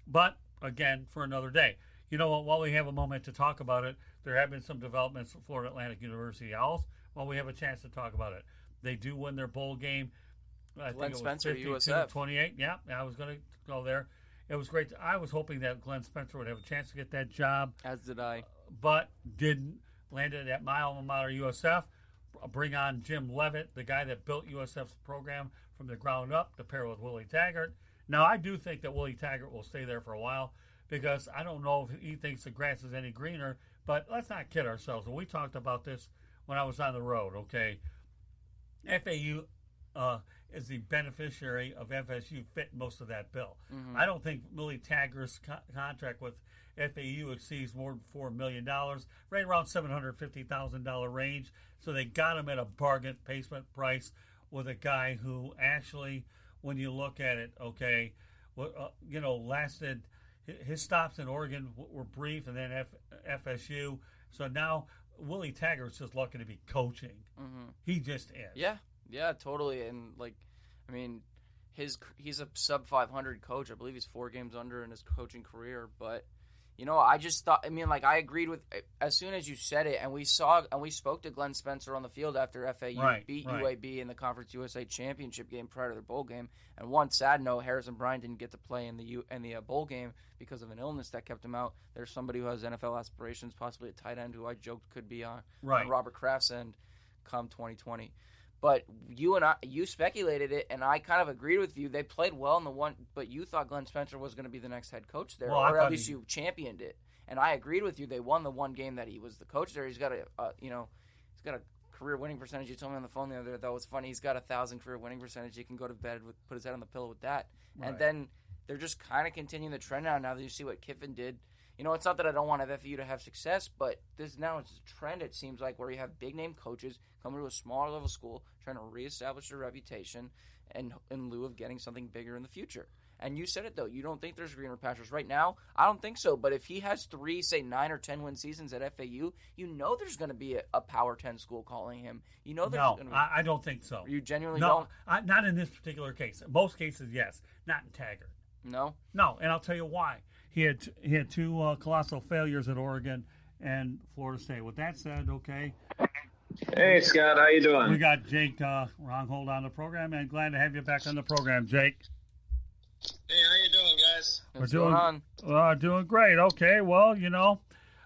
But, again, for another day. You know what? While we have a moment to talk about it, there have been some developments for Florida Atlantic University Owls. While we have a chance to talk about it, they do win their bowl game. I Glenn think it was Spencer, 52-28. Yeah, I was going to go there. It was great. I was hoping that Glenn Spencer would have a chance to get that job. As did I. But didn't. Landed at my alma mater, USF. Bring on Jim Levitt, the guy that built USF's program from the ground up, to pair with Willie Taggart. Now, I do think that Willie Taggart will stay there for a while because I don't know if he thinks the grass is any greener, but let's not kid ourselves. We talked about this when I was on the road, okay? FAU is the beneficiary of FSU fitting most of that bill. Mm-hmm. I don't think Willie Taggart's contract with FAU exceeds more than $4 million, right around $750,000 range. So they got him at a bargain basement price with a guy who actually, when you look at it, okay, lasted. His stops in Oregon were brief, and then FSU. So now Willie Taggart's just lucky to be coaching. Mm-hmm. He just is. Yeah, totally. And he's a sub 500 coach. I believe he's 4 games under in his coaching career. But I just thought. I agreed with as soon as you said it, and we spoke to Glenn Spencer on the field after FAU beat UAB in the Conference USA Championship game prior to their bowl game. And one sad note, Harrison Bryant didn't get to play in the bowl game because of an illness that kept him out. There's somebody who has NFL aspirations, possibly a tight end, who I joked could be on Robert Kraft's end come 2020. But you speculated it, and I kind of agreed with you. They played well in the one, but you thought Glenn Spencer was going to be the next head coach there, or at least you championed it. And I agreed with you. They won the one game that he was the coach there. He's got he's got a career winning percentage. You told me on the phone the other day that was funny. He's got 1,000 career winning percentage. He can go to bed put his head on the pillow with that. Right. And then they're just kind of continuing the trend now. Now that you see what Kiffin did. It's not that I don't want FAU to have success, but this now it's a trend, it seems like, where you have big-name coaches coming to a smaller level school trying to reestablish their reputation and in lieu of getting something bigger in the future. And you said it, though. You don't think there's greener pastures. Right now, I don't think so. But if he has 3, say, 9 or 10 win seasons at FAU, there's going to be a Power 10 school calling him. There's going to be. I don't think so. You genuinely don't? Not in this particular case. In most cases, yes. Not in Taggart. No? No, and I'll tell you why. He had 2 colossal failures at Oregon and Florida State. With that said, okay. Hey, Scott. How you doing? We got Jake Ronghold on the program, and glad to have you back on the program, Jake. Hey, how you doing, guys? What's going on? Doing great. Okay, well,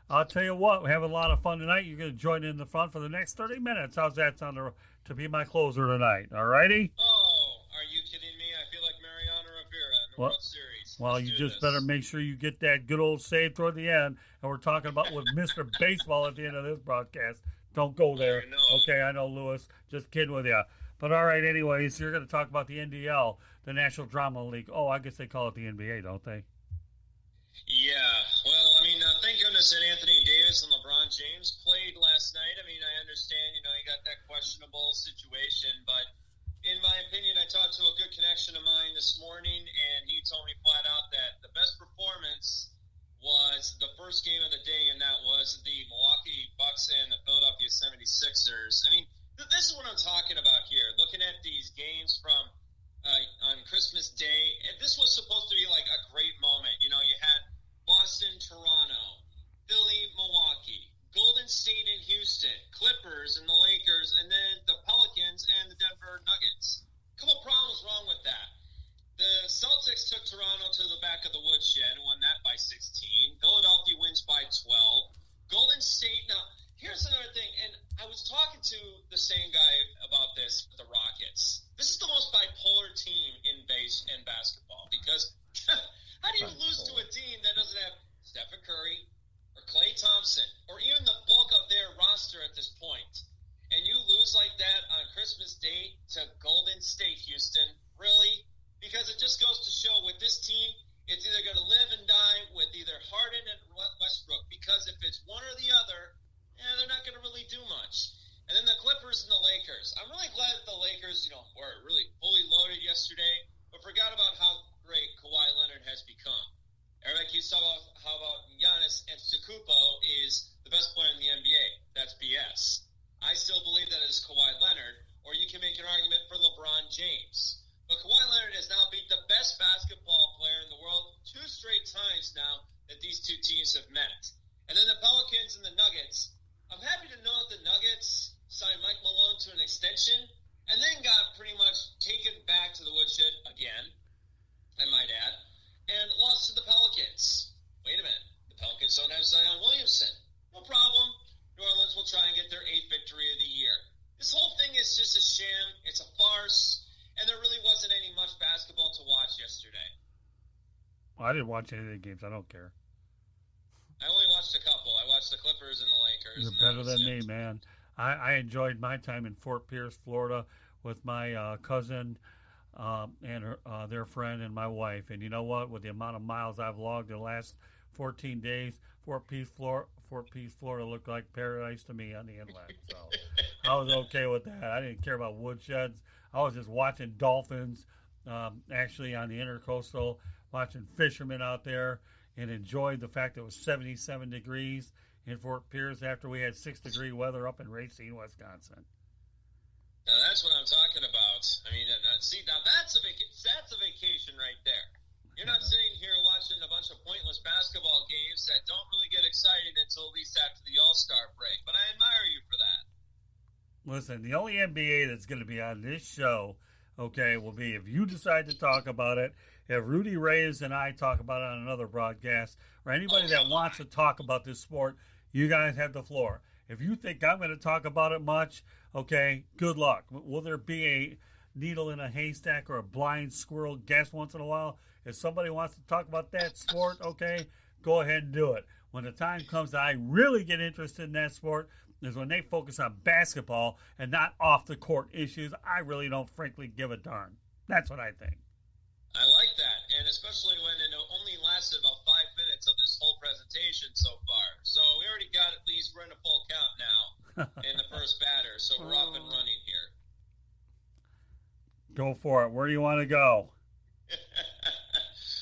I'll tell you what. We have a lot of fun tonight. You're going to join in the fun for the next 30 minutes. How's that sound to be my closer tonight? All righty? Oh, are you kidding me? I feel like Mariano Rivera in the World Series. Well, you just better make sure you get that good old save toward the end. And we're talking about with Mr. Baseball at the end of this broadcast. Don't go there. Okay, I know, Lewis. Just kidding with you. But all right, anyways, you're going to talk about the NDL, the National Drama League. Oh, I guess they call it the NBA, don't they? Yeah. Well, thank goodness that Anthony Davis and LeBron James played last night. I understand, he got that questionable situation, but in my opinion, I talked to a good connection of mine this morning, and he told me flat out that the best performance was the first game of the day, and that was the Milwaukee Bucks and the Philadelphia 76ers. This is what I'm talking about here. Looking at these games from on Christmas Day, and this was supposed to be like a great moment. You had Boston, Toronto, Philly, Milwaukee, Golden State and Houston, Clippers and the Lakers, and then the Pelicans and the Denver Nuggets. A couple problems wrong with that. The Celtics took Toronto to the two teams have met. And then the Pelicans and the Nuggets. I'm happy to know that the Nuggets signed Mike Malone to an extension and then got pretty much taken back to the woodshed again, I might add, and lost to the Pelicans. Wait a minute. The Pelicans don't have Zion Williamson. No problem. New Orleans will try and get their 8th victory of the year. This whole thing is just a sham. It's a farce. And there really wasn't any much basketball to watch yesterday. Well, I didn't watch any of the games. I don't care. I only watched a couple. I watched the Clippers and the Lakers. You're better than me, man. I enjoyed my time in Fort Pierce, Florida, with my cousin and their friend and my wife. And you know what? With the amount of miles I've logged in the last 14 days, Fort Pierce, Florida looked like paradise to me on the inlet. So I was okay with that. I didn't care about woodsheds. I was just watching dolphins, actually on the intercoastal, watching fishermen out there, and enjoyed the fact that it was 77 degrees in Fort Pierce after we had 6-degree weather up in Racine, Wisconsin. Now that's what I'm talking about. I mean, see, now that's a vacation right there. You're not sitting here watching a bunch of pointless basketball games that don't really get exciting until at least after the All-Star break. But I admire you for that. Listen, the only NBA that's going to be on this show, okay, will be if you decide to talk about it, if Rudy Reyes and I talk about it on another broadcast, or anybody that wants to talk about this sport, you guys have the floor. If you think I'm going to talk about it much, okay, good luck. Will there be a needle in a haystack or a blind squirrel guess once in a while? If somebody wants to talk about that sport, okay, go ahead and do it. When the time comes that I really get interested in that sport is when they focus on basketball and not off-the-court issues. I really don't frankly give a darn. That's what I think. I like that, and especially when it only lasted about 5 minutes of this whole presentation so far. So we already got at least run a full count now in the first batter, so we're up and running here. Go for it. Where do you want to go?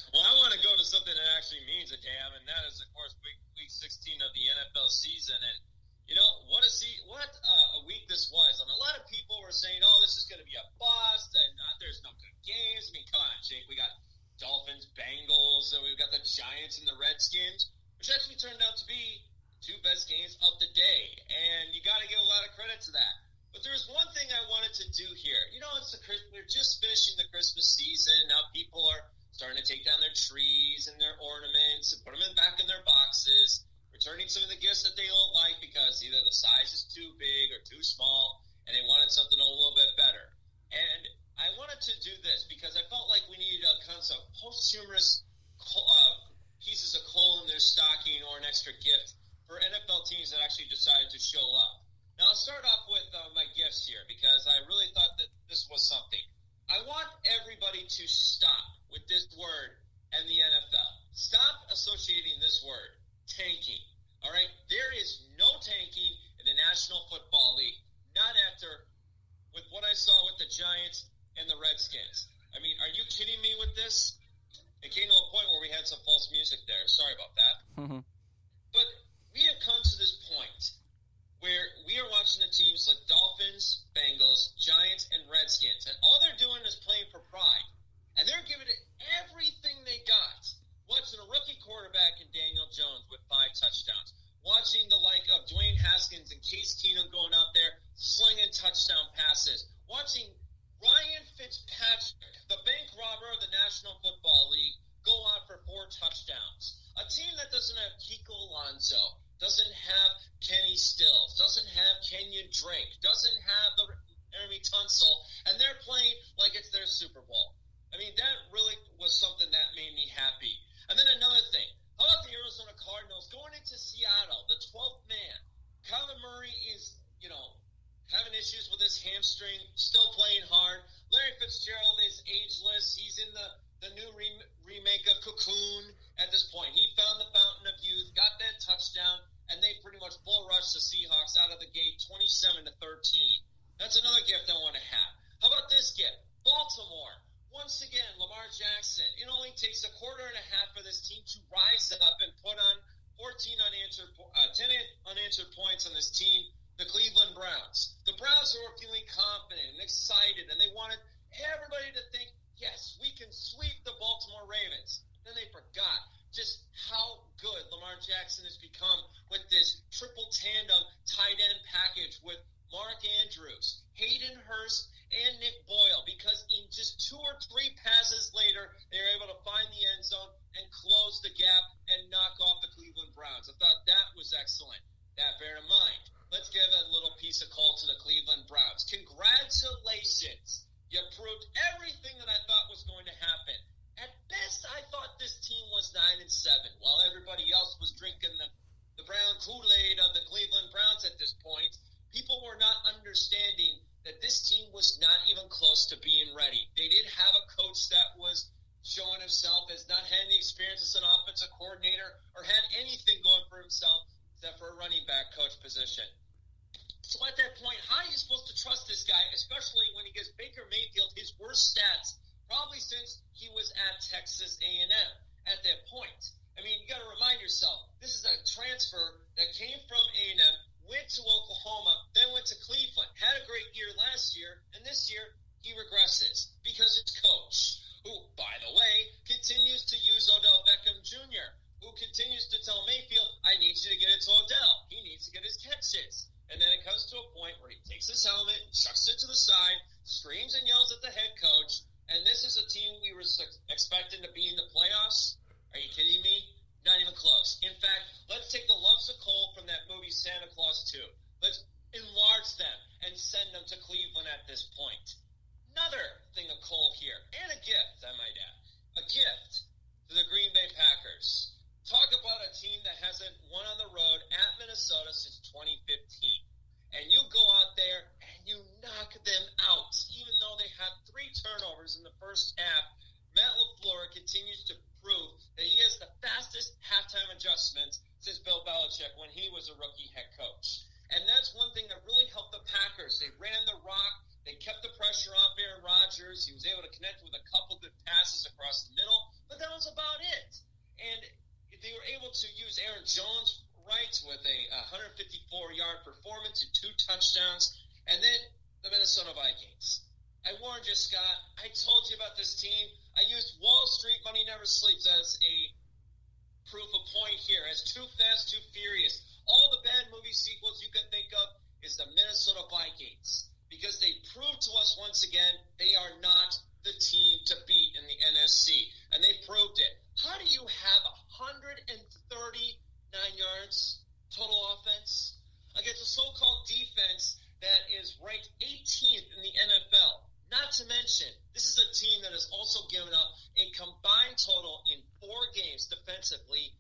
Well, I want to go to something that actually means a damn, and that is, of course, week 16 of the NFL season. And you know what a week this was. And a lot of people were saying, "Oh, this is going to be a bust, and there's no good games." I mean, come on, Jake. We got Dolphins, Bengals, and we've got the Giants and the Redskins, which actually turned out to be two best games of the day. And you got to give a lot of credit to that. But there's one thing I wanted to do here. You know, we're just finishing the Christmas season. Now people are starting to take down their trees and their ornaments and put them back in their boxes, returning some of the gifts that they don't like because either the size is too big or too small, and they wanted something a little bit better. And I wanted to do this because I felt like we needed a kind of posthumous pieces of coal in their stocking or an extra gift for NFL teams that actually decided to show up. Now, I'll start off with my gifts here because I really thought that this was something. I want everybody to stop with this word and the NFL. Stop associating this word, tanking. All right? There is no tanking in the National Football League. Not after with what I saw with the Giants and the Redskins. I mean, are you kidding me with this? It came to a point where we had some false music there. Sorry about that. Mm-hmm. But we have come to this point where we are watching the teams like Dolphins, Bengals, Giants, and Redskins, and all they're doing is playing for pride. And they're giving it everything they got. Watching a rookie quarterback in Daniel Jones with 5 touchdowns. Watching the like of Dwayne Haskins and Case Keenum going out there slinging touchdown passes. Watching Ryan Fitzpatrick, the bank robber of the National Football League, go out for 4 touchdowns. A team that doesn't have Kiko Alonso, doesn't have Kenny Stills, doesn't have Kenyon Drake, doesn't have the Jeremy Tunsil, and they're playing like it's their Super Bowl. I mean, that really was something that made me happy. And then another thing, how about the Arizona Cardinals going into Seattle, the 12th man? Kyler Murray is, having issues with his hamstring, still playing hard. Larry Fitzgerald is ageless. He's in the new remake of Cocoon at this point. He found the fountain of youth, got that touchdown, and they pretty much bull rushed the Seahawks out of the gate 27-13. That's another gift I want to have. How about this gift? Baltimore. Once again, Lamar Jackson. It only takes a quarter and a half for this team to rise up and put on 10 unanswered points on this team, the Cleveland Browns. The Browns are feeling confident and excited, and they wanted everybody to think, yes, we can sweep the Baltimore Ravens. Then they forgot just how good Lamar Jackson has become with this triple tandem tight end package with Mark Andrews, Hayden Hurst, and Nick Boyle, because in just 2 or 3 passes later, they were able to find the end zone and close the gap and knock off the Cleveland Browns. I thought that was excellent. That bear in mind. Let's give a little piece of coal to the Cleveland Browns. Congratulations. You proved everything that I thought was going to happen. At best, I thought this team was 9-7, while everybody else was drinking the brown Kool-Aid of the Cleveland Browns at this point. People were not understanding that this team was not even close to being ready. They did have a coach that was showing himself as not having the experience as an offensive coordinator or had anything going for himself except for a running back coach position. So at that point, how are you supposed to trust this guy, especially when he gives Baker Mayfield his worst stats probably since he was at Texas A&M at that point? I mean, you got to remind yourself, this is a transfer that came from A&M, went to Oklahoma, then went to Cleveland, had a great year last year, and this year he regresses because his coach, who, by the way, continues to use Odell Beckham Jr., who continues to tell Mayfield, I need you to get it to Odell. He needs to get his catches. And then it comes to a point where he takes his helmet, chucks it to the side, screams and yells at the head coach, and this is a team we were expecting to be in the playoffs? Are you kidding me? Not even close. In fact, let's take the lumps of coal from that movie Santa Claus 2. Let's enlarge them and send them to Cleveland at this point. Another thing of coal here, and a gift, I might add. A gift to the Green Bay Packers. Talk about a team that hasn't won on the road at Minnesota since 2015. And you go out there and you knock them out, even though they had 3 turnovers in the first half. Matt LaFleur continues to prove that he has the fastest halftime adjustments since Bill Belichick when he was a rookie head coach. And that's one thing that really helped the Packers. They ran the rock. They kept the pressure off Aaron Rodgers. He was able to connect with a couple good passes across the middle, but that was about it. And they were able to use Aaron Jones right with a 154-yard performance and 2 touchdowns. And then the Minnesota Vikings. I warned you, Scott. I told you about this team. I used Wall Street Money Never Sleeps as a proof of point here, as Too Fast, Too Furious. All the bad movie sequels you can think of is the Minnesota Vikings, because they proved to us once again they are not the team to beat in the NFC, and they proved it. How do you have 139 yards total offense against a so-called defense that is ranked 18th in the NFL? Not to mention, this is a team that has also given up a combined total in 4 games defensively,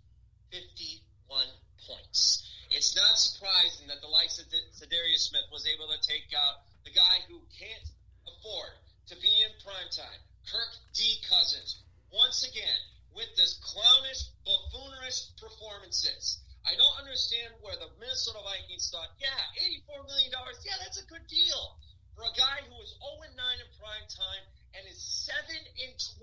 51 points. It's not surprising that the likes of Zadarius Smith was able to take out the guy who can't afford to be in primetime, Kirk D. Cousins, once again with this clownish, buffoonerish performances. I don't understand where the Minnesota Vikings thought, $84 million, that's a good deal. For a guy who is 0-9 in prime time and is 7-23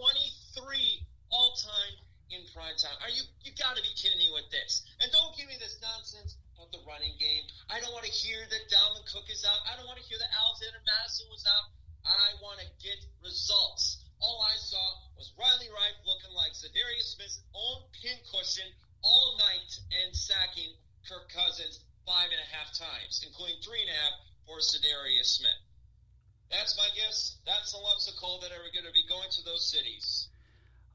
all time in prime time. You got to be kidding me with this. And don't give me this nonsense of the running game. I don't want to hear that Dalvin Cook is out. I don't want to hear that Alexander Madison was out. I want to get results. All I saw was Riley Rife looking like Zadarius Smith's own pincushion all night and sacking Kirk Cousins 5.5 times, including 3.5 for Zadarius Smith. That's my guess. That's the lumps of coal that are going to be going to those cities.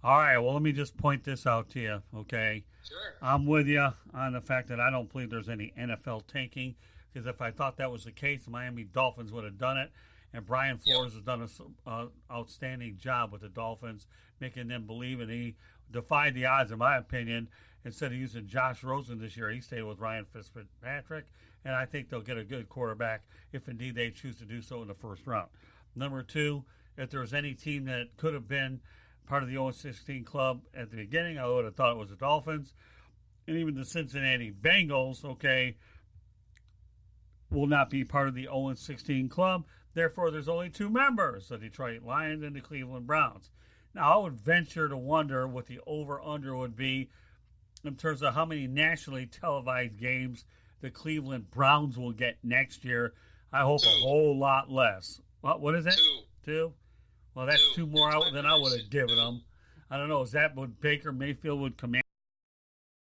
All right, well, let me just point this out to you, okay? Sure. I'm with you on the fact that I don't believe there's any NFL tanking, because if I thought that was the case, the Miami Dolphins would have done it, and Brian Flores has done an outstanding job with the Dolphins, making them believe, and he defied the odds, in my opinion. Instead of using Josh Rosen this year, he stayed with Ryan Fitzpatrick, and I think they'll get a good quarterback if indeed they choose to do so in the first round. Number 2, if there was any team that could have been part of the 0-16 club at the beginning, I would have thought it was the Dolphins. And even the Cincinnati Bengals, okay, will not be part of the 0-16 club. Therefore, there's only 2 members, the Detroit Lions and the Cleveland Browns. Now, I would venture to wonder what the over-under would be in terms of how many nationally televised games the Cleveland Browns will get next year. I hope 2. a whole lot less. What is it? 2. Well, that's 2 more That's than I would have given them. I don't know. Is that what Baker Mayfield would command?